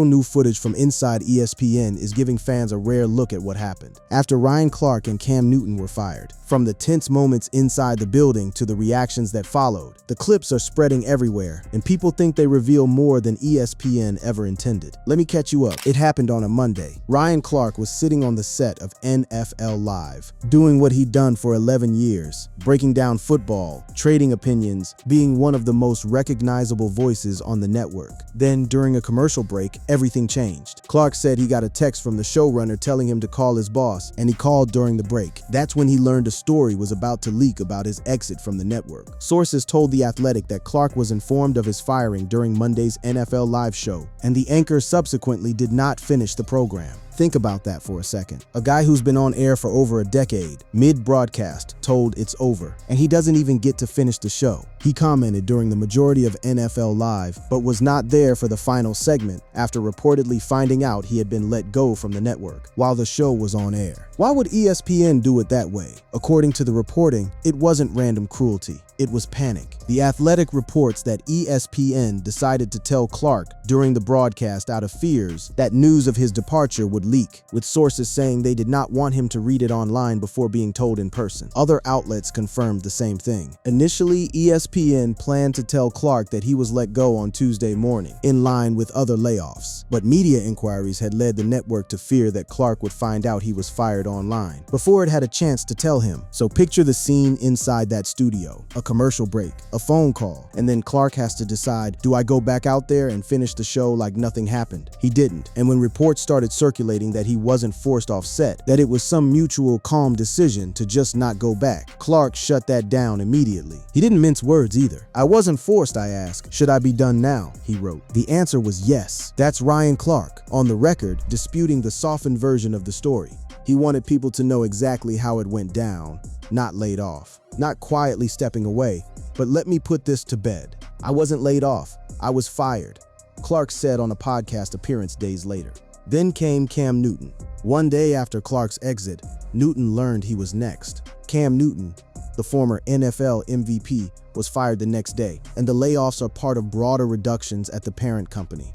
New footage from inside ESPN is giving fans a rare look at what happened after Ryan Clark and Cam Newton were fired. From the tense moments inside the building to the reactions that followed, the clips are spreading everywhere, and people think they reveal more than ESPN ever intended. Let me catch you up. It happened on a Monday. Ryan Clark was sitting on the set of NFL Live, doing what he'd done for 11 years, breaking down football, trading opinions, being one of the most recognizable voices on the network. Then, during a commercial break, everything changed. Clark said he got a text from the showrunner telling him to call his boss, and he called during the break. That's when he learned a story was about to leak about his exit from the network. Sources told The Athletic that Clark was informed of his firing during Monday's NFL Live show, and the anchor subsequently did not finish the program. Think about that for a second. A guy who's been on air for over a decade, mid-broadcast, told it's over, and he doesn't even get to finish the show. He commented during the majority of NFL Live, but was not there for the final segment after reportedly finding out he had been let go from the network while the show was on air. Why would ESPN do it that way? According to the reporting, it wasn't random cruelty. It was panic. The Athletic reports that ESPN decided to tell Clark during the broadcast out of fears that news of his departure would leak, with sources saying they did not want him to read it online before being told in person. Other outlets confirmed the same thing. Initially, ESPN planned to tell Clark that he was let go on Tuesday morning, in line with other layoffs. But media inquiries had led the network to fear that Clark would find out he was fired online before it had a chance to tell him. So picture the scene inside that studio. A commercial break, a phone call, and then Clark has to decide, do I go back out there and finish the show like nothing happened? He didn't. And when reports started circulating that he wasn't forced off set, that it was some mutual calm decision to just not go back, Clark shut that down immediately. He didn't mince words either. I wasn't forced, I asked. Should I be done now? He wrote. The answer was yes. That's Ryan Clark, on the record, disputing the softened version of the story. He wanted people to know exactly how it went down, not laid off, not quietly stepping away. But let me put this to bed. I wasn't laid off. I was fired, Clark said on a podcast appearance days later. Then came Cam Newton. One day after Clark's exit, Newton learned he was next. Cam Newton, the former NFL MVP, was fired the next day, and the layoffs are part of broader reductions at the parent company,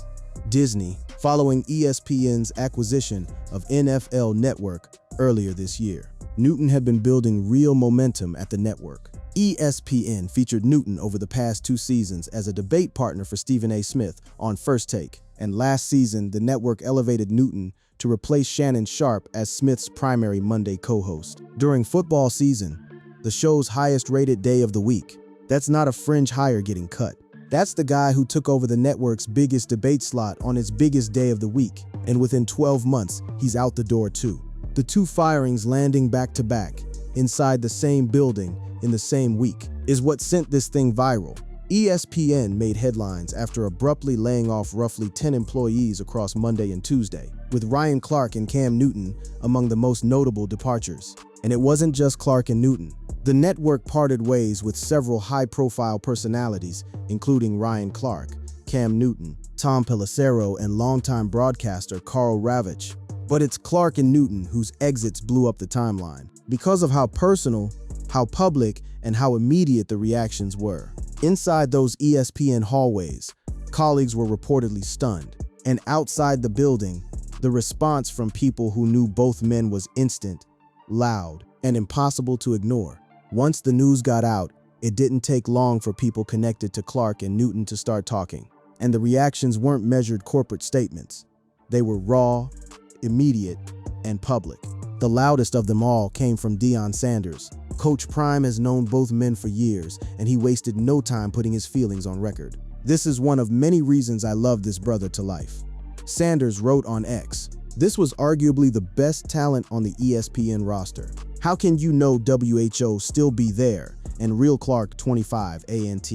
Disney, following ESPN's acquisition of NFL Network earlier this year. Newton had been building real momentum at the network. ESPN featured Newton over the past 2 seasons as a debate partner for Stephen A. Smith on First Take, and last season, the network elevated Newton to replace Shannon Sharpe as Smith's primary Monday co-host. During football season, the show's highest-rated day of the week, that's not a fringe hire getting cut. That's the guy who took over the network's biggest debate slot on its biggest day of the week, and within 12 months, he's out the door too. The 2 firings landing back-to-back, inside the same building, in the same week, is what sent this thing viral. ESPN made headlines after abruptly laying off roughly 10 employees across Monday and Tuesday, with Ryan Clark and Cam Newton among the most notable departures. And it wasn't just Clark and Newton. The network parted ways with several high-profile personalities, including Ryan Clark, Cam Newton, Tom Pelissero, and longtime broadcaster Carl Ravitch. But it's Clark and Newton whose exits blew up the timeline, because of how personal, how public, and how immediate the reactions were. Inside those ESPN hallways, colleagues were reportedly stunned. And outside the building, the response from people who knew both men was instant, loud, and impossible to ignore. Once the news got out, it didn't take long for people connected to Clark and Newton to start talking. And the reactions weren't measured corporate statements. They were raw, immediate, and public. The loudest of them all came from Deion Sanders. Coach Prime has known both men for years, and he wasted no time putting his feelings on record. This is one of many reasons I love this brother to life. Sanders wrote on X, "This was arguably the best talent on the ESPN roster. How can you know WHO still be there and real Clark 25 ANT?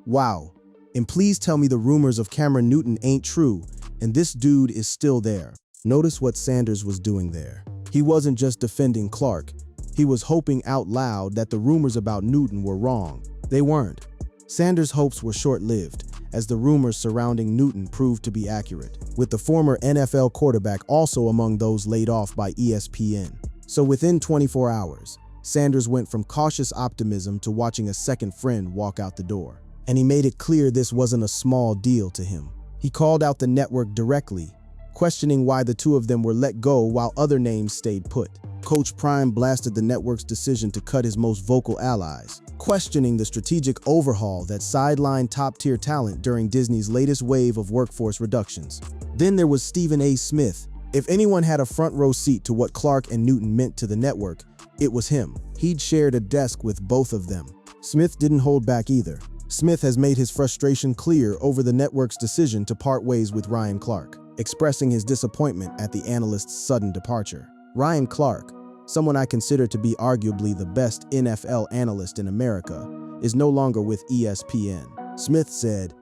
Wow. And please tell me the rumors of Cameron Newton ain't true and this dude is still there." Notice what Sanders was doing there. He wasn't just defending Clark. He was hoping out loud that the rumors about Newton were wrong. They weren't. Sanders' hopes were short-lived, as the rumors surrounding Newton proved to be accurate, with the former NFL quarterback also among those laid off by ESPN. So within 24 hours, Sanders went from cautious optimism to watching a second friend walk out the door. And he made it clear this wasn't a small deal to him. He called out the network directly, questioning why the two of them were let go while other names stayed put. Coach Prime blasted the network's decision to cut his most vocal allies, questioning the strategic overhaul that sidelined top-tier talent during Disney's latest wave of workforce reductions. Then there was Stephen A. Smith. If anyone had a front-row seat to what Clark and Newton meant to the network, it was him. He'd shared a desk with both of them. Smith didn't hold back either. Smith has made his frustration clear over the network's decision to part ways with Ryan Clark, expressing his disappointment at the analyst's sudden departure. Ryan Clark, someone I consider to be arguably the best NFL analyst in America, is no longer with ESPN, Smith said,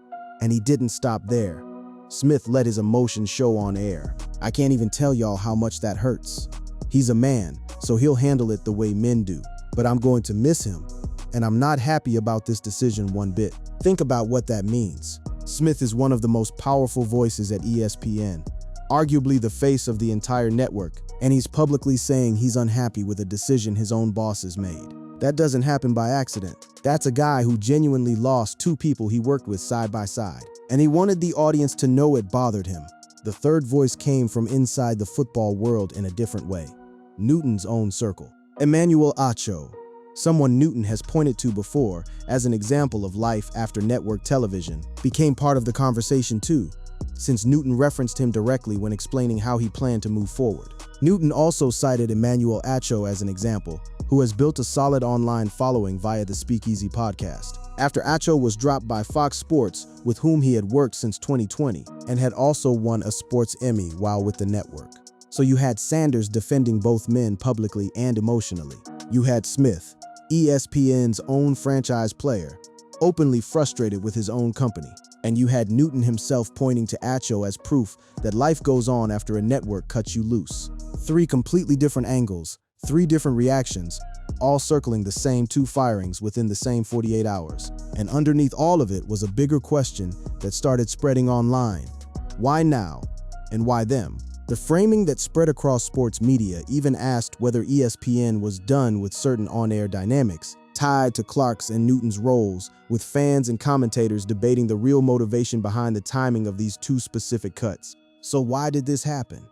and he didn't stop there. Smith let his emotions show on air. I can't even tell y'all how much that hurts. He's a man, so he'll handle it the way men do, but I'm going to miss him, and I'm not happy about this decision one bit. Think about what that means. Smith is one of the most powerful voices at ESPN, arguably the face of the entire network, and he's publicly saying he's unhappy with a decision his own bosses made. That doesn't happen by accident. That's a guy who genuinely lost two people he worked with side by side, and he wanted the audience to know it bothered him. The third voice came from inside the football world in a different way. Newton's own circle. Emmanuel Acho, someone Newton has pointed to before as an example of life after network television, became part of the conversation too, since Newton referenced him directly when explaining how he planned to move forward. Newton also cited Emmanuel Acho as an example, who has built a solid online following via the Speakeasy podcast. After Acho was dropped by Fox Sports, with whom he had worked since 2020, and had also won a sports Emmy while with the network. So you had Sanders defending both men publicly and emotionally. You had Smith, ESPN's own franchise player, openly frustrated with his own company. And you had Newton himself pointing to Acho as proof that life goes on after a network cuts you loose. Three completely different angles, three different reactions, all circling the same two firings within the same 48 hours. And underneath all of it was a bigger question that started spreading online. Why now? And why them? The framing that spread across sports media even asked whether ESPN was done with certain on-air dynamics, tied to Clark's and Newton's roles, with fans and commentators debating the real motivation behind the timing of these two specific cuts. So why did this happen?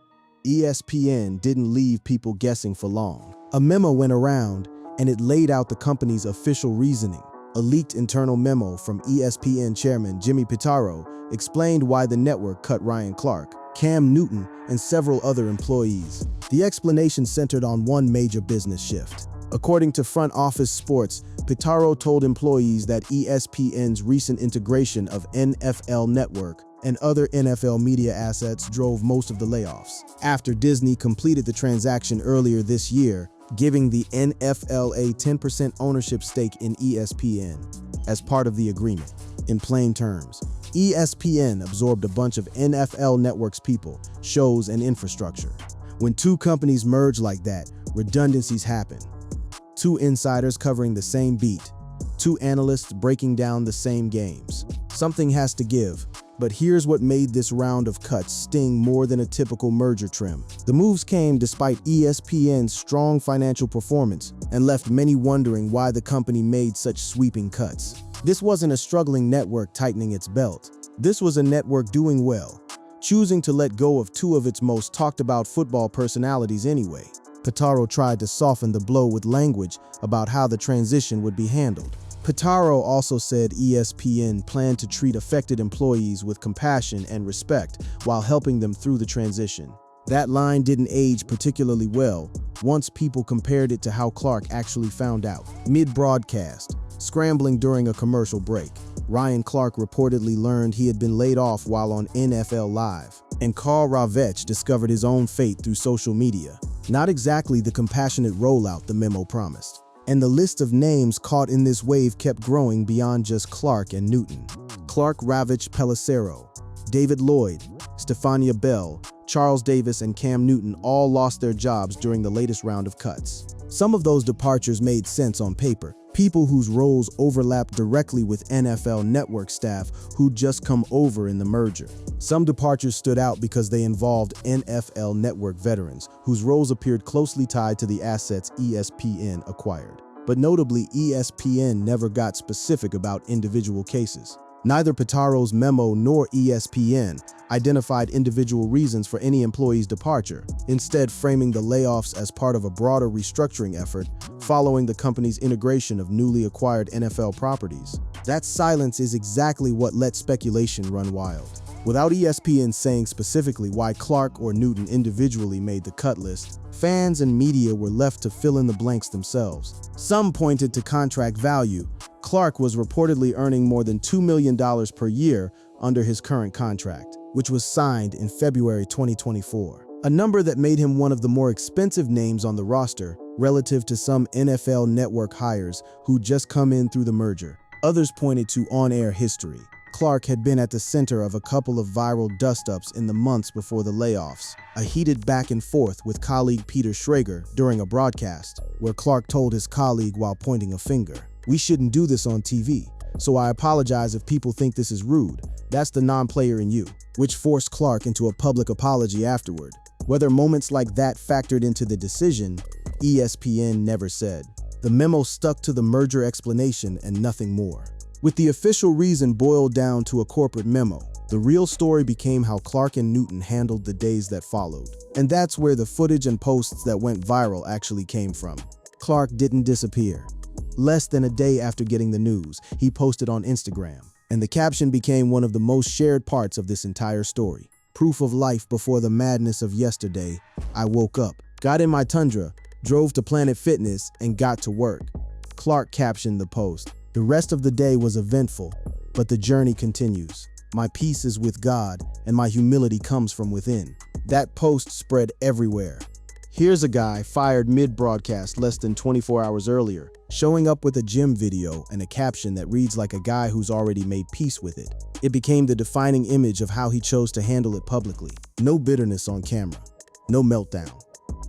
ESPN didn't leave people guessing for long. A memo went around, and it laid out the company's official reasoning. A leaked internal memo from ESPN chairman Jimmy Pitaro explained why the network cut Ryan Clark, Cam Newton, and several other employees. The explanation centered on one major business shift. According to Front Office Sports, Pitaro told employees that ESPN's recent integration of NFL Network and other NFL media assets drove most of the layoffs. After Disney completed the transaction earlier this year, giving the NFL a 10% ownership stake in ESPN as part of the agreement. In plain terms, ESPN absorbed a bunch of NFL Network's people, shows, and infrastructure. When two companies merge like that, redundancies happen. Two insiders covering the same beat, two analysts breaking down the same games. Something has to give, but here's what made this round of cuts sting more than a typical merger trim. The moves came despite ESPN's strong financial performance and left many wondering why the company made such sweeping cuts. This wasn't a struggling network tightening its belt. This was a network doing well, choosing to let go of two of its most talked about football personalities anyway. Pitaro tried to soften the blow with language about how the transition would be handled. Pitaro also said ESPN planned to treat affected employees with compassion and respect while helping them through the transition. That line didn't age particularly well once people compared it to how Clark actually found out. Mid-broadcast, scrambling during a commercial break, Ryan Clark reportedly learned he had been laid off while on NFL Live, and Karl Ravech discovered his own fate through social media. Not exactly the compassionate rollout the memo promised. And the list of names caught in this wave kept growing beyond just Clark and Newton. Clark, Ravech, Pelissero, David Lloyd, Stefania Bell, Charles Davis, and Cam Newton all lost their jobs during the latest round of cuts. Some of those departures made sense on paper. People whose roles overlapped directly with NFL Network staff who'd just come over in the merger. Some departures stood out because they involved NFL Network veterans whose roles appeared closely tied to the assets ESPN acquired. But notably, ESPN never got specific about individual cases. Neither Pitaro's memo nor ESPN identified individual reasons for any employee's departure, instead framing the layoffs as part of a broader restructuring effort following the company's integration of newly acquired NFL properties. That silence is exactly what let speculation run wild. Without ESPN saying specifically why Clark or Newton individually made the cut list, fans and media were left to fill in the blanks themselves. Some pointed to contract value. Clark was reportedly earning more than $2 million per year under his current contract, which was signed in February 2024, a number that made him one of the more expensive names on the roster relative to some NFL Network hires who just come in through the merger. Others pointed to on-air history. Clark had been at the center of a couple of viral dust-ups in the months before the layoffs, a heated back and forth with colleague Peter Schrager during a broadcast, where Clark told his colleague while pointing a finger, "We shouldn't do this on TV, so I apologize if people think this is rude. That's the non-player in you," which forced Clark into a public apology afterward. Whether moments like that factored into the decision, ESPN never said. The memo stuck to the merger explanation and nothing more. With the official reason boiled down to a corporate memo, the real story became how Clark and Newton handled the days that followed. And that's where the footage and posts that went viral actually came from. Clark didn't disappear. Less than a day after getting the news, he posted on Instagram, and the caption became one of the most shared parts of this entire story. "Proof of life before the madness of yesterday. I woke up, got in my Tundra, drove to Planet Fitness, and got to work." Clark captioned the post. "The rest of the day was eventful, but the journey continues. My peace is with God, and my humility comes from within." That post spread everywhere. Here's a guy fired mid-broadcast less than 24 hours earlier, showing up with a gym video and a caption that reads like a guy who's already made peace with it. It became the defining image of how he chose to handle it publicly. No bitterness on camera, no meltdown,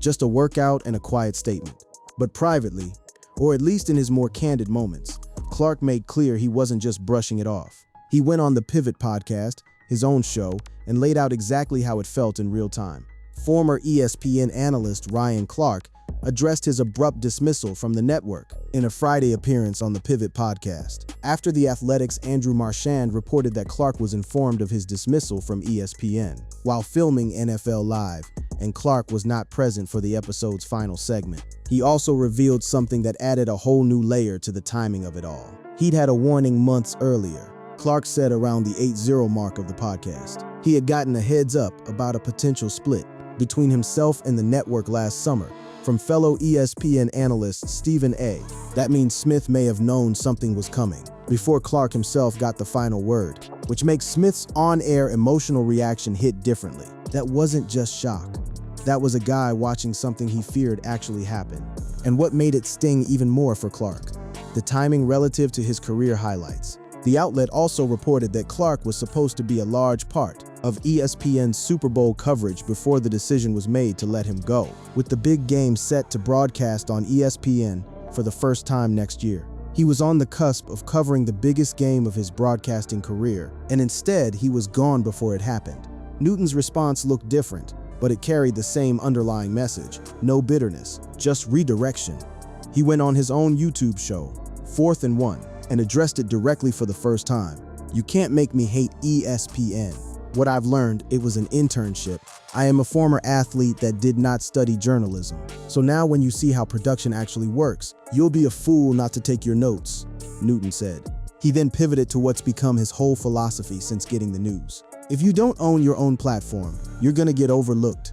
just a workout and a quiet statement. But privately, or at least in his more candid moments, Clark made clear he wasn't just brushing it off. He went on the Pivot podcast, his own show, and laid out exactly how it felt in real time. Former ESPN analyst Ryan Clark addressed his abrupt dismissal from the network in a Friday appearance on the Pivot podcast. After The Athletic's Andrew Marchand reported that Clark was informed of his dismissal from ESPN while filming NFL Live, and Clark was not present for the episode's final segment. He also revealed something that added a whole new layer to the timing of it all. He'd had a warning months earlier. Clark said around the 8-0 mark of the podcast, he had gotten a heads up about a potential split between himself and the network last summer from fellow ESPN analyst Stephen A. That means Smith may have known something was coming before Clark himself got the final word, which makes Smith's on-air emotional reaction hit differently. That wasn't just shock. That was a guy watching something he feared actually happen. And what made it sting even more for Clark? The timing relative to his career highlights. The outlet also reported that Clark was supposed to be a large part of ESPN's Super Bowl coverage before the decision was made to let him go, with the big game set to broadcast on ESPN for the first time next year. He was on the cusp of covering the biggest game of his broadcasting career, and instead he was gone before it happened. Newton's response looked different, but it carried the same underlying message: no bitterness, just redirection. He went on his own YouTube show, 4th and 1, and addressed it directly for the first time. "You can't make me hate ESPN. What I've learned, it was an internship. I am a former athlete that did not study journalism. So now when you see how production actually works, you'll be a fool not to take your notes," Newton said. He then pivoted to what's become his whole philosophy since getting the news. "If you don't own your own platform, you're gonna get overlooked,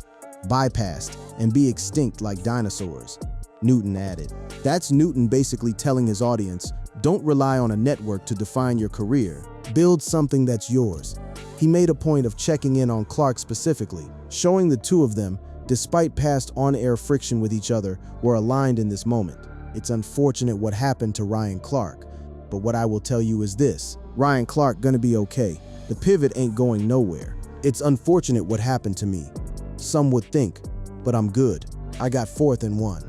bypassed, and be extinct like dinosaurs," Newton added. That's Newton basically telling his audience, don't rely on a network to define your career. Build something that's yours. He made a point of checking in on Clark specifically, showing the two of them, despite past on-air friction with each other, were aligned in this moment. It's unfortunate what happened to Ryan Clark, but what I will tell you is this: Ryan Clark gonna be okay. The Pivot ain't going nowhere. It's unfortunate what happened to me. Some would think, but I'm good. I got 4th and 1.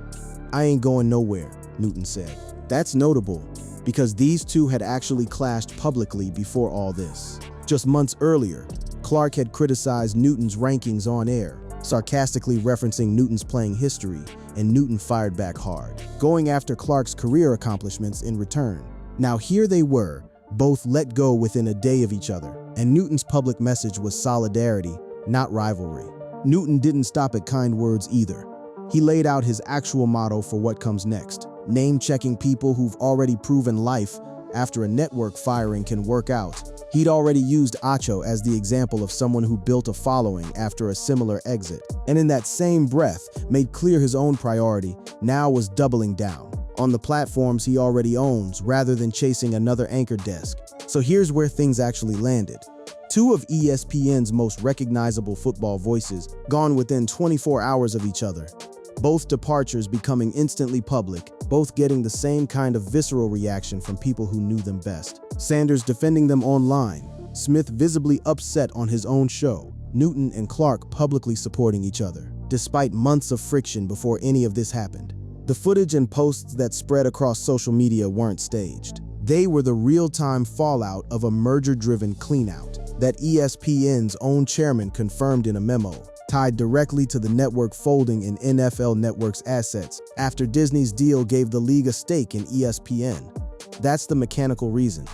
I ain't going nowhere, Newton said. That's notable, because these two had actually clashed publicly before all this. Just months earlier, Clark had criticized Newton's rankings on air, sarcastically referencing Newton's playing history, and Newton fired back hard, going after Clark's career accomplishments in return. Now here they were, Both let go within a day of each other, and Newton's public message was solidarity, not rivalry. Newton didn't stop at kind words either. He laid out his actual motto for what comes next, name-checking people who've already proven life after a network firing can work out. He'd already used Acho as the example of someone who built a following after a similar exit, and in that same breath made clear his own priority now was doubling down on the platforms he already owns rather than chasing another anchor desk. So here's where things actually landed. Two of ESPN's most recognizable football voices gone within 24 hours of each other. Both departures becoming instantly public, both getting the same kind of visceral reaction from people who knew them best. Sanders defending them online, Smith visibly upset on his own show, Newton and Clark publicly supporting each other, despite months of friction before any of this happened. The footage and posts that spread across social media weren't staged. They were the real-time fallout of a merger-driven cleanout that ESPN's own chairman confirmed in a memo, tied directly to the network folding in NFL Network's assets after Disney's deal gave the league a stake in ESPN. That's the mechanical reason.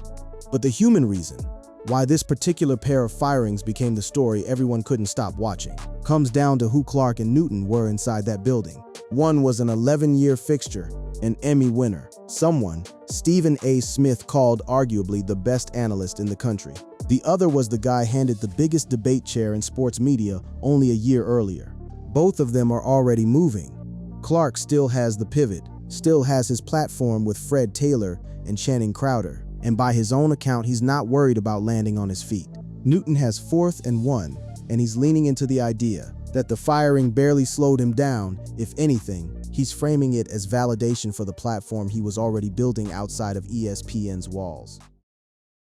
But the human reason, why this particular pair of firings became the story everyone couldn't stop watching, comes down to who Clark and Newton were inside that building. One was an 11-year fixture, an Emmy winner, someone Stephen A. Smith called arguably the best analyst in the country. The other was the guy handed the biggest debate chair in sports media only a year earlier. Both of them are already moving. Clark still has the pivot, still has his platform with Fred Taylor and Channing Crowder, and by his own account, he's not worried about landing on his feet. Newton has 4th and 1, and he's leaning into the idea that the firing barely slowed him down. If anything, he's framing it as validation for the platform he was already building outside of ESPN's walls.